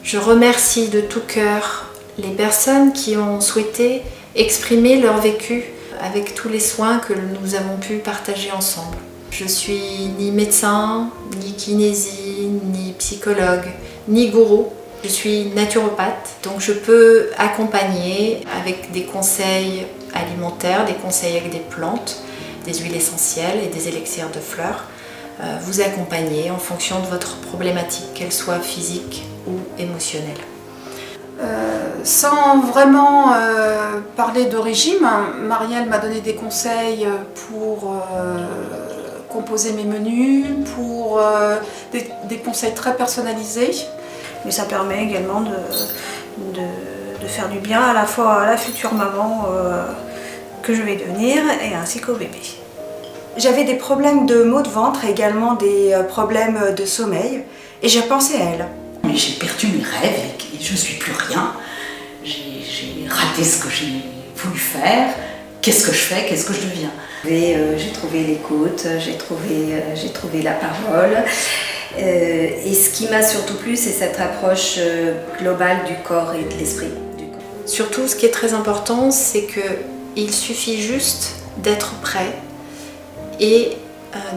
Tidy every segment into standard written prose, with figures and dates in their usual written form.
Je remercie de tout cœur les personnes qui ont souhaité exprimer leur vécu avec tous les soins que nous avons pu partager ensemble. Je suis ni médecin, ni kinésie, ni psychologue, ni gourou. Je suis naturopathe, donc je peux accompagner avec des conseils alimentaires, des conseils avec des plantes, des huiles essentielles et des élixirs de fleurs, vous accompagner en fonction de votre problématique, qu'elle soit physique ou émotionnelle. Sans vraiment parler de régime, Marielle m'a donné des conseils pour composer mes menus, pour des conseils très personnalisés. Mais ça permet également de faire du bien à la fois à la future maman que je vais devenir et ainsi qu'au bébé. J'avais des problèmes de maux de ventre et également des problèmes de sommeil et j'ai pensé à elle. Mais j'ai perdu mes rêves et je ne suis plus rien. J'ai raté ce que j'ai voulu faire. Qu'est-ce que je fais? Qu'est-ce que je deviens? J'ai trouvé l'écoute, j'ai trouvé la parole. Et ce qui m'a surtout plu, c'est cette approche globale du corps et de l'esprit. Surtout, ce qui est très important, c'est qu'il suffit juste d'être prêt et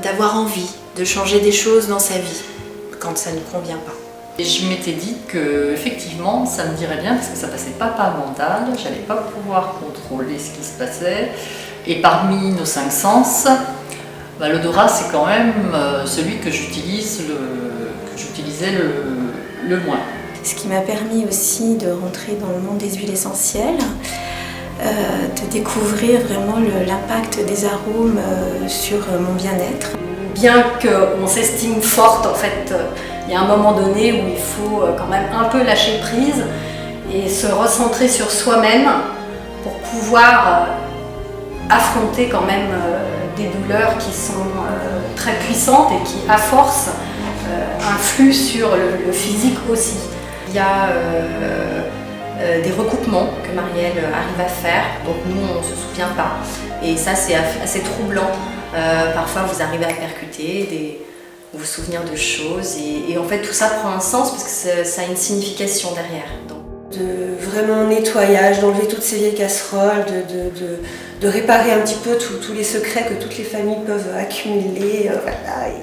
d'avoir envie de changer des choses dans sa vie quand ça ne convient pas. Et je m'étais dit que effectivement ça me dirait bien parce que ça passait pas par le mental, j'allais pas pouvoir contrôler ce qui se passait. Et parmi nos 5 sens, l'odorat c'est quand même celui que j'utilisais le moins. Ce qui m'a permis aussi de rentrer dans le monde des huiles essentielles, de découvrir vraiment l'impact des arômes sur mon bien-être. Bien qu'on s'estime forte, en fait, il y a un moment donné où il faut quand même un peu lâcher prise et se recentrer sur soi-même pour pouvoir affronter quand même des douleurs qui sont très puissantes et qui, à force, influent sur le physique aussi. Il y a des recoupements que Marielle arrive à faire, donc nous on ne se souvient pas. Et ça c'est assez troublant. Parfois vous arrivez à percuter, vous souvenir de choses et en fait tout ça prend un sens parce que ça a une signification derrière. Donc. De vraiment nettoyage, d'enlever toutes ces vieilles casseroles, de réparer un petit peu tous les secrets que toutes les familles peuvent accumuler. Voilà.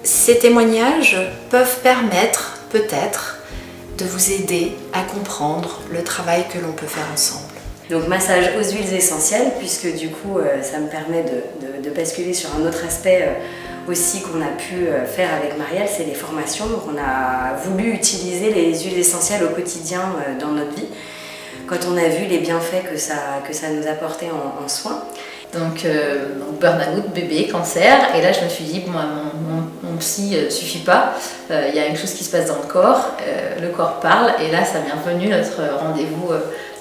Ces témoignages peuvent permettre peut-être de vous aider à comprendre le travail que l'on peut faire ensemble. Donc massage aux huiles essentielles, puisque du coup ça me permet de basculer sur un autre aspect aussi qu'on a pu faire avec Marielle, c'est les formations. Donc on a voulu utiliser les huiles essentielles au quotidien dans notre vie, quand on a vu les bienfaits que ça nous apportait en soins. Donc burn-out, bébé, cancer, et là je me suis dit, mon psy suffit pas, il y a une chose qui se passe dans le corps parle, et là ça m'est revenu notre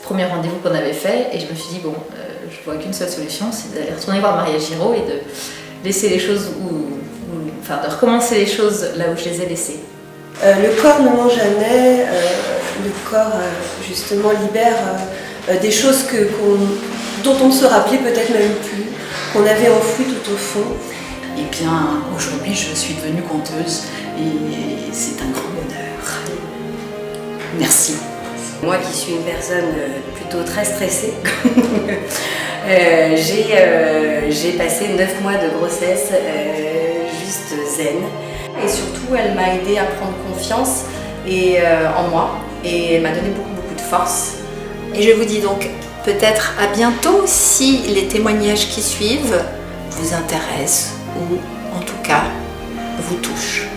premier rendez-vous qu'on avait fait, et je me suis dit, je vois qu'une seule solution, c'est d'aller retourner voir Marielle Giraud et de laisser les choses, de recommencer les choses là où je les ai laissées. Le corps ne ment jamais, le corps justement libère des choses dont on ne se rappelait peut-être même plus, qu'on avait enfouies tout au fond. Et bien aujourd'hui je suis devenue conteuse et c'est un grand bonheur. Merci. Moi qui suis une personne plutôt très stressée, j'ai passé 9 mois de grossesse juste zen. Et surtout, elle m'a aidée à prendre confiance en moi et elle m'a donné beaucoup de force. Et je vous dis donc peut-être à bientôt si les témoignages qui suivent vous intéressent ou en tout cas vous touchent.